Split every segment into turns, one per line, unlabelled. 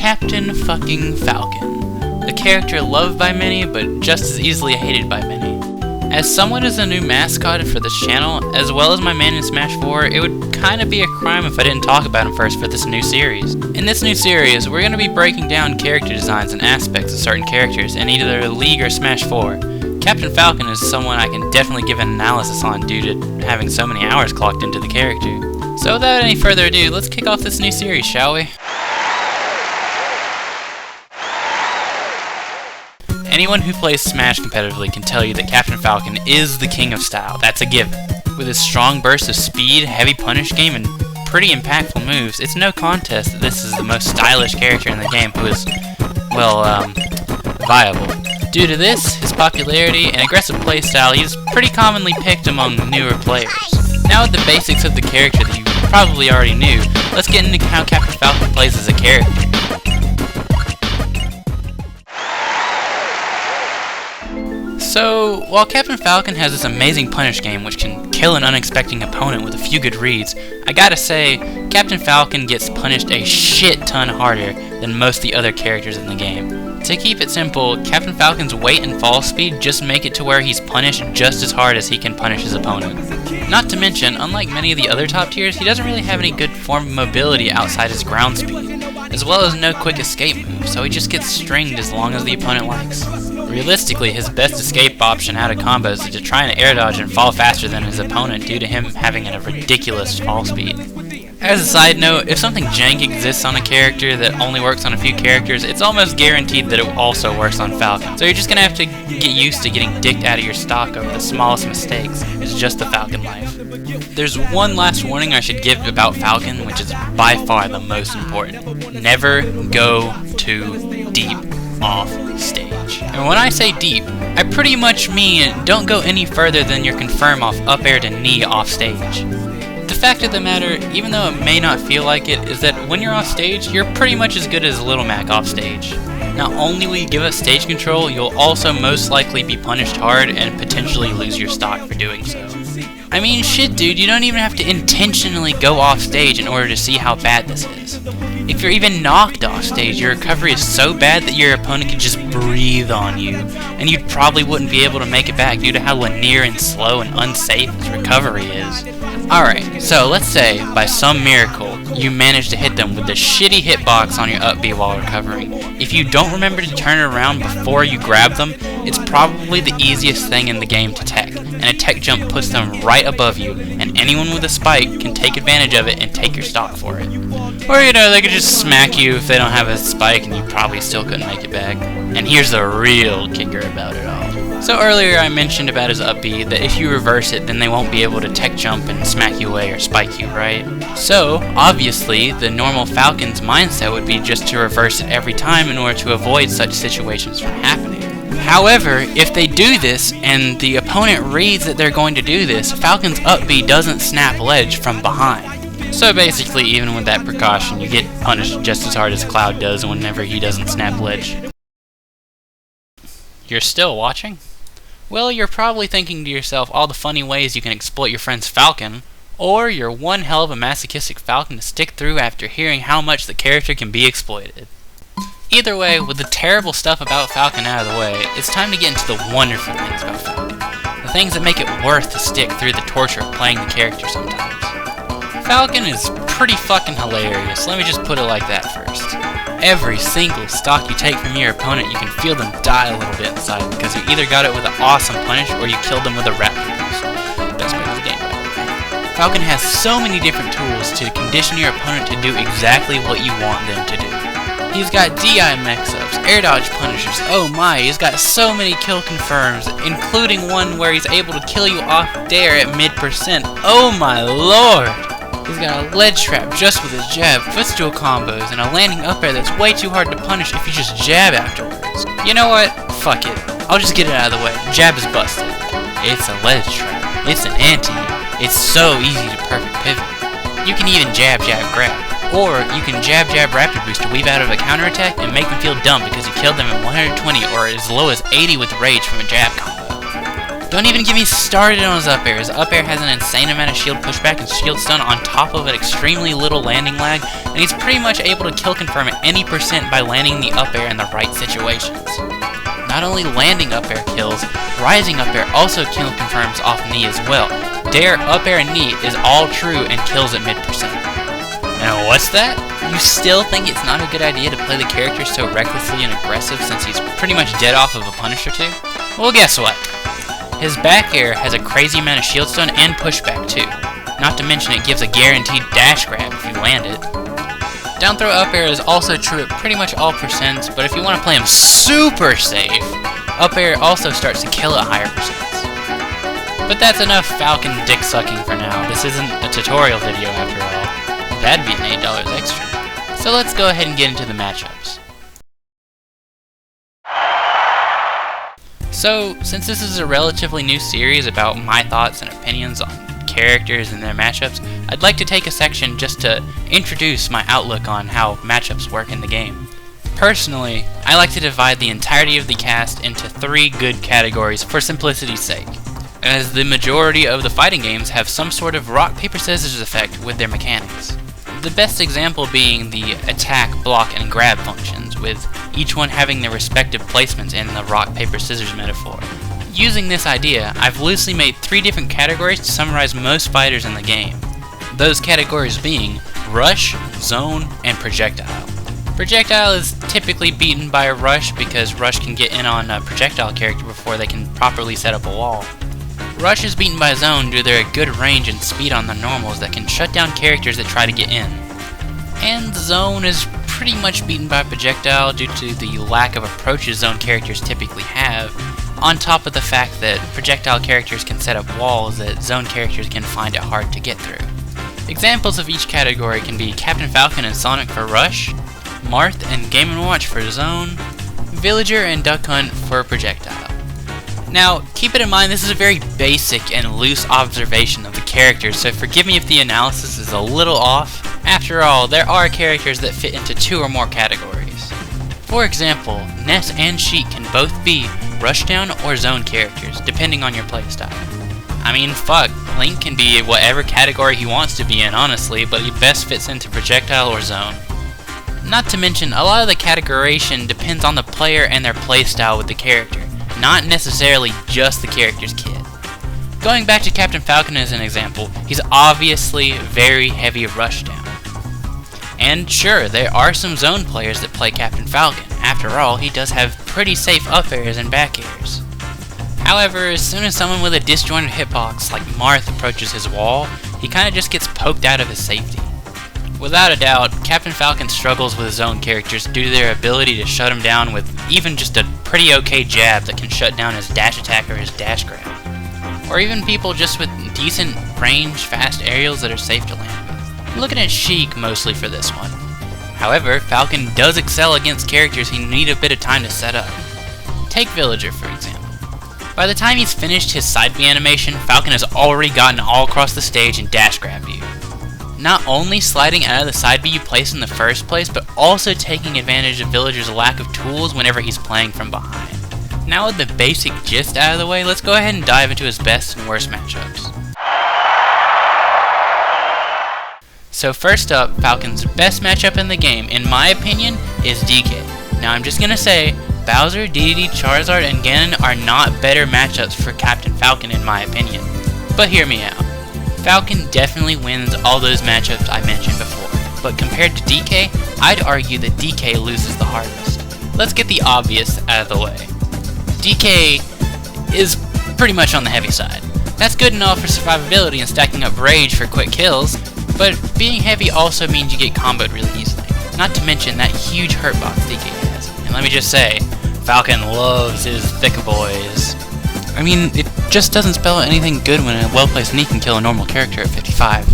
Captain fucking Falcon. A character loved by many, but just as easily hated by many. As someone as a new mascot for this channel, as well as my man in Smash 4, it would kinda be a crime if I didn't talk about him first for this new series. In this new series, we're gonna be breaking down character designs and aspects of certain characters in either League or Smash 4. Captain Falcon is someone I can definitely give an analysis on due to having so many hours clocked into the character. So without any further ado, let's kick off this new series, shall we? Anyone who plays Smash competitively can tell you that Captain Falcon is the king of style, that's a given. With his strong burst of speed, heavy punish game, and pretty impactful moves, it's no contest that this is the most stylish character in the game who is, well, viable. Due to this, his popularity, and aggressive playstyle, he's pretty commonly picked among newer players. Now with the basics of the character that you probably already knew, let's get into how Captain Falcon plays as a character. So, while Captain Falcon has this amazing punish game which can kill an unexpected opponent with a few good reads, I gotta say, Captain Falcon gets punished a shit ton harder than most of the other characters in the game. To keep it simple, Captain Falcon's weight and fall speed just make it to where he's punished just as hard as he can punish his opponent. Not to mention, unlike many of the other top tiers, he doesn't really have any good form of mobility outside his ground speed, as well as no quick escape move, so he just gets stringed as long as the opponent likes. Realistically, his best escape option out of combos is to try and air dodge and fall faster than his opponent due to him having a ridiculous fall speed. As a side note, if something jank exists on a character that only works on a few characters, it's almost guaranteed that it also works on Falcon. So you're just gonna have to get used to getting dicked out of your stock over the smallest mistakes. It's just the Falcon life. There's one last warning I should give about Falcon, which is by far the most important. Never go too deep off stage. And when I say deep, I pretty much mean don't go any further than your confirm off up air to knee off stage. The fact of the matter, even though it may not feel like it, is that when you're off stage, you're pretty much as good as Little Mac off stage. Not only will you give up stage control, you'll also most likely be punished hard and potentially lose your stock for doing so. I mean, shit dude, you don't even have to intentionally go off stage in order to see how bad this is. If you're even knocked off stage, your recovery is so bad that your opponent can just breathe on you, and you probably wouldn't be able to make it back due to how linear and slow and unsafe his recovery is. Alright, so let's say, by some miracle, you manage to hit them with the shitty hitbox on your up B while recovering. If you don't remember to turn it around before you grab them, it's probably the easiest thing in the game to tech, and a tech jump puts them right above you, and anyone with a spike can take advantage of it and take your stock for it. Or, you know, they could just smack you if they don't have a spike and you probably still couldn't make it back. And here's the real kicker about it all. So earlier I mentioned about his up B, that if you reverse it then they won't be able to tech jump and smack you away or spike you, right? So, obviously, the normal Falcon's mindset would be just to reverse it every time in order to avoid such situations from happening. However, if they do this, and the opponent reads that they're going to do this, Falcon's up B doesn't snap ledge from behind. So basically, even with that precaution, you get punished just as hard as Cloud does whenever he doesn't snap ledge. You're still watching? Well, you're probably thinking to yourself all the funny ways you can exploit your friend's Falcon, or you're one hell of a masochistic Falcon to stick through after hearing how much the character can be exploited. Either way, with the terrible stuff about Falcon out of the way, it's time to get into the wonderful things about Falcon. The things that make it worth to stick through the torture of playing the character sometimes. Falcon is pretty fucking hilarious, let me just put it like that first. Every single stock you take from your opponent, you can feel them die a little bit inside because you either got it with an awesome punish or you killed them with a rapid boost. Best move of the game, by the way. Falcon has so many different tools to condition your opponent to do exactly what you want them to do. He's got DI mix-ups, air dodge punishers, oh my, he's got so many kill confirms, including one where he's able to kill you off dare at mid-percent, oh my lord! He's got a ledge trap just with his jab, footstool combos, and a landing up air that's way too hard to punish if you just jab afterwards. You know what? Fuck it. I'll just get it out of the way. Jab is busted. It's a ledge trap. It's an anti. It's so easy to perfect pivot. You can even jab, jab, grab. Or you can jab, jab, rapid boost to weave out of a counterattack and make them feel dumb because you killed them at 120 or as low as 80 with rage from a jab combo. Don't even get me started on his up air. His up air has an insane amount of shield pushback and shield stun on top of an extremely little landing lag, and he's pretty much able to kill confirm at any percent by landing the up air in the right situations. Not only landing up air kills, rising up air also kill confirms off knee as well. Dare, up air, and knee is all true and kills at mid percent. And what's that? You still think it's not a good idea to play the character so recklessly and aggressive since he's pretty much dead off of a punish or two? Well, guess what? His back air has a crazy amount of shield stun and pushback too. Not to mention it gives a guaranteed dash grab if you land it. Down throw up air is also true at pretty much all percents, but if you want to play him super safe, up air also starts to kill at higher percents. But that's enough Falcon dick sucking for now. This isn't a tutorial video after all. That'd be an $8 extra. So let's go ahead and get into the matchups. So, since this is a relatively new series about my thoughts and opinions on characters and their matchups, I'd like to take a section just to introduce my outlook on how matchups work in the game. Personally, I like to divide the entirety of the cast into 3 good categories for simplicity's sake, as the majority of the fighting games have some sort of rock, paper, scissors effect with their mechanics. The best example being the attack, block, and grab functions, with each one having their respective placements in the rock, paper, scissors metaphor. Using this idea, I've loosely made 3 different categories to summarize most fighters in the game. Those categories being Rush, Zone, and Projectile. Projectile is typically beaten by a Rush because Rush can get in on a projectile character before they can properly set up a wall. Rush is beaten by Zone due to their good range and speed on the normals that can shut down characters that try to get in. And Zone is pretty much beaten by Projectile due to the lack of approaches Zone characters typically have, on top of the fact that Projectile characters can set up walls that Zone characters can find it hard to get through. Examples of each category can be Captain Falcon and Sonic for Rush, Marth and Game & Watch for Zone, Villager and Duck Hunt for Projectile. Now, keep it in mind this is a very basic and loose observation of the characters, so forgive me if the analysis is a little off. After all, there are characters that fit into 2 or more categories. For example, Ness and Sheik can both be Rushdown or Zone characters, depending on your playstyle. I mean, fuck, Link can be whatever category he wants to be in, honestly, but he best fits into Projectile or Zone. Not to mention, a lot of the categorization depends on the player and their playstyle with the character, not necessarily just the character's kit. Going back to Captain Falcon as an example, he's obviously very heavy Rushdown. And sure, there are some Zone players that play Captain Falcon. After all, he does have pretty safe up airs and back airs. However, as soon as someone with a disjointed hitbox like Marth approaches his wall, he kinda just gets poked out of his safety. Without a doubt, Captain Falcon struggles with Zone characters due to their ability to shut him down with even just a pretty okay jab that can shut down his dash attack or his dash grab. Or even people just with decent range, fast aerials that are safe to land with. Looking at Sheik mostly for this one. However, Falcon does excel against characters he need a bit of time to set up. Take Villager for example. By the time he's finished his side B animation, Falcon has already gotten all across the stage and dash grabbed you. Not only sliding out of the side B you placed in the first place, but also taking advantage of Villager's lack of tools whenever he's playing from behind. Now with the basic gist out of the way, let's go ahead and dive into his best and worst matchups. So first up, Falcon's best matchup in the game, in my opinion, is DK. Now I'm just gonna say, Bowser, DDD, Charizard, and Ganon are not better matchups for Captain Falcon in my opinion. But hear me out. Falcon definitely wins all those matchups I mentioned before, but compared to DK, I'd argue that DK loses the hardest. Let's get the obvious out of the way. DK is pretty much on the heavy side. That's good enough for survivability and stacking up rage for quick kills, but being heavy also means you get comboed really easily. Not to mention that huge hurt box DK has. And let me just say, Falcon loves his thick boys. I mean, it just doesn't spell out anything good when a well-placed knee can kill a normal character at 55.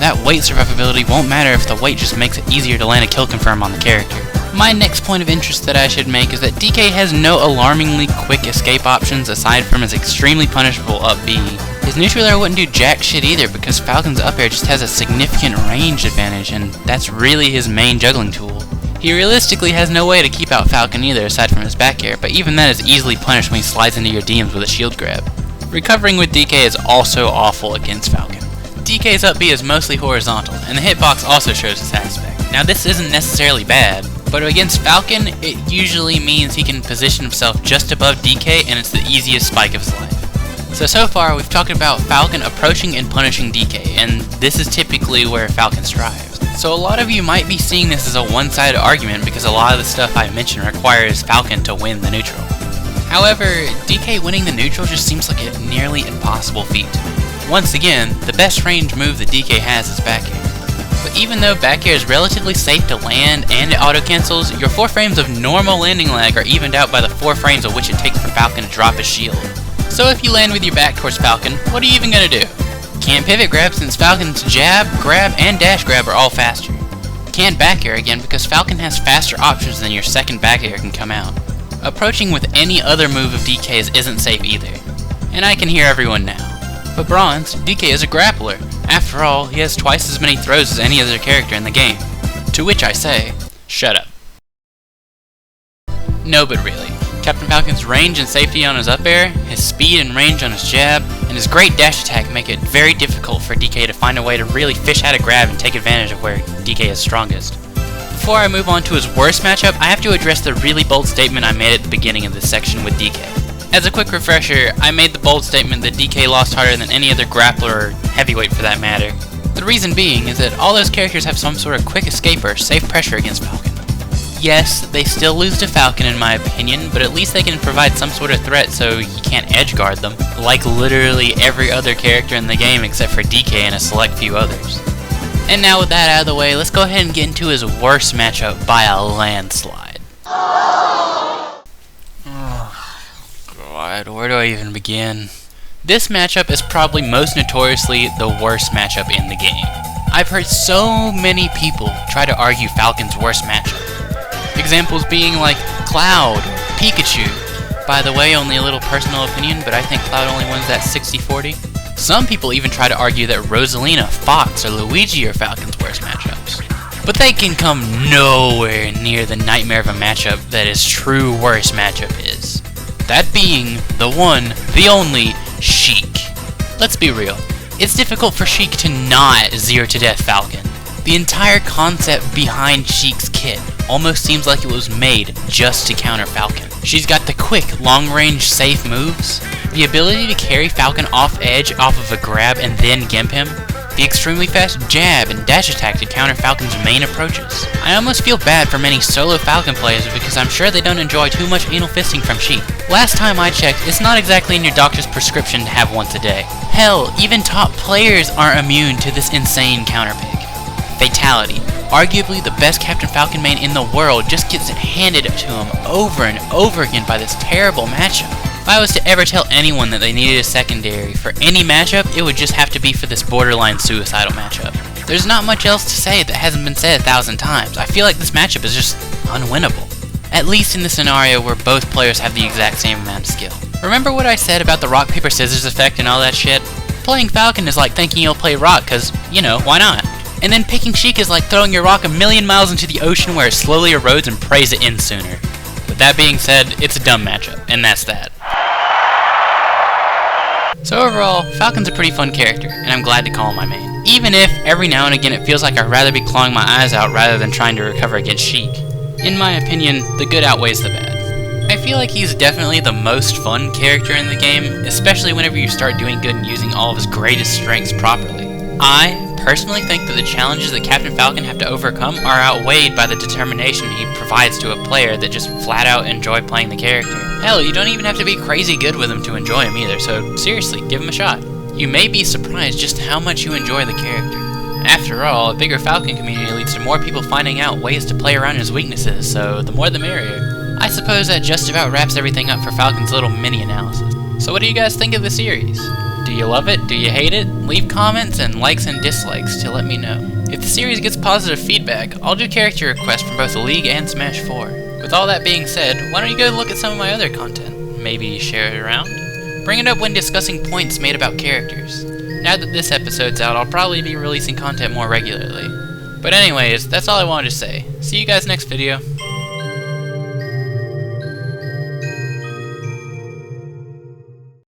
That weight survivability won't matter if the weight just makes it easier to land a kill confirm on the character. My next point of interest that I should make is that DK has no alarmingly quick escape options aside from his extremely punishable up B. His neutral air wouldn't do jack shit either because Falcon's up air just has a significant range advantage and that's really his main juggling tool. He realistically has no way to keep out Falcon either aside from his back air, but even that is easily punished when he slides into your DMs with a shield grab. Recovering with DK is also awful against Falcon. DK's up B is mostly horizontal, and the hitbox also shows this aspect. Now this isn't necessarily bad, but against Falcon, it usually means he can position himself just above DK and it's the easiest spike of his life. So far we've talked about Falcon approaching and punishing DK, and this is typically where Falcon strives. So a lot of you might be seeing this as a one-sided argument because a lot of the stuff I mentioned requires Falcon to win the neutral. However, DK winning the neutral just seems like a nearly impossible feat. Once again, the best range move that DK has is back air. But even though back air is relatively safe to land and it auto-cancels, your 4 frames of normal landing lag are evened out by the 4 frames of which it takes for Falcon to drop his shield. So if you land with your back towards Falcon, what are you even gonna do? Can't pivot grab since Falcon's jab, grab, and dash grab are all faster. Can't back air again because Falcon has faster options than your second back air can come out. Approaching with any other move of DK's isn't safe either. And I can hear everyone now. But Bronze, DK is a grappler. After all, he has twice as many throws as any other character in the game. To which I say, shut up. No, but really. Captain Falcon's range and safety on his up air, his speed and range on his jab, and his great dash attack make it very difficult for DK to find a way to really fish out a grab and take advantage of where DK is strongest. Before I move on to his worst matchup, I have to address the really bold statement I made at the beginning of this section with DK. As a quick refresher, I made the bold statement that DK lost harder than any other grappler or heavyweight for that matter. The reason being is that all those characters have some sort of quick escape or safe pressure against Falcon. Yes, they still lose to Falcon in my opinion, but at least they can provide some sort of threat so you can't edge guard them, like literally every other character in the game except for DK and a select few others. And now with that out of the way, let's go ahead and get into his worst matchup by a landslide. Oh God, where do I even begin? This matchup is probably most notoriously the worst matchup in the game. I've heard so many people try to argue Falcon's worst matchup. Examples being like Cloud, Pikachu. By the way, only a little personal opinion, but I think Cloud only wins that 60-40. Some people even try to argue that Rosalina, Fox, or Luigi are Falcon's worst matchups. But they can come nowhere near the nightmare of a matchup that his true worst matchup is. That being the one, the only, Sheik. Let's be real, it's difficult for Sheik to not zero to death Falcon. The entire concept behind Sheik's kit almost seems like it was made just to counter Falcon. She's got the quick, long-range, safe moves, the ability to carry Falcon off edge off of a grab and then gimp him, the extremely fast jab and dash attack to counter Falcon's main approaches. I almost feel bad for many solo Falcon players because I'm sure they don't enjoy too much anal fisting from Sheik. Last time I checked, it's not exactly in your doctor's prescription to have once a day. Hell, even top players aren't immune to this insane counter pick. Fatality, arguably the best Captain Falcon main in the world, just gets it handed to him over and over again by this terrible matchup. If I was to ever tell anyone that they needed a secondary for any matchup, it would just have to be for this borderline suicidal matchup. There's not much else to say that hasn't been said 1,000 times. I feel like this matchup is just unwinnable. At least in the scenario where both players have the exact same amount of skill. Remember what I said about the rock paper scissors effect and all that shit? Playing Falcon is like thinking you'll play rock cause, you know, why not? And then picking Sheik is like throwing your rock 1,000,000 miles into the ocean where it slowly erodes and prays it in sooner. With that being said, it's a dumb matchup, and that's that. So overall, Falcon's a pretty fun character, and I'm glad to call him my main. Even if, every now and again, it feels like I'd rather be clawing my eyes out rather than trying to recover against Sheik. In my opinion, the good outweighs the bad. I feel like he's definitely the most fun character in the game, especially whenever you start doing good and using all of his greatest strengths properly. I personally think that the challenges that Captain Falcon have to overcome are outweighed by the determination he provides to a player that just flat out enjoy playing the character. Hell, you don't even have to be crazy good with him to enjoy him either, so seriously, give him a shot. You may be surprised just how much you enjoy the character. After all, a bigger Falcon community leads to more people finding out ways to play around his weaknesses, so the more the merrier. I suppose that just about wraps everything up for Falcon's little mini analysis. So what do you guys think of the series? Do you love it? Do you hate it? Leave comments and likes and dislikes to let me know. If the series gets positive feedback, I'll do character requests from both the League and Smash 4. With all that being said, why don't you go look at some of my other content? Maybe share it around? Bring it up when discussing points made about characters. Now that this episode's out, I'll probably be releasing content more regularly. But anyways, that's all I wanted to say. See you guys next video.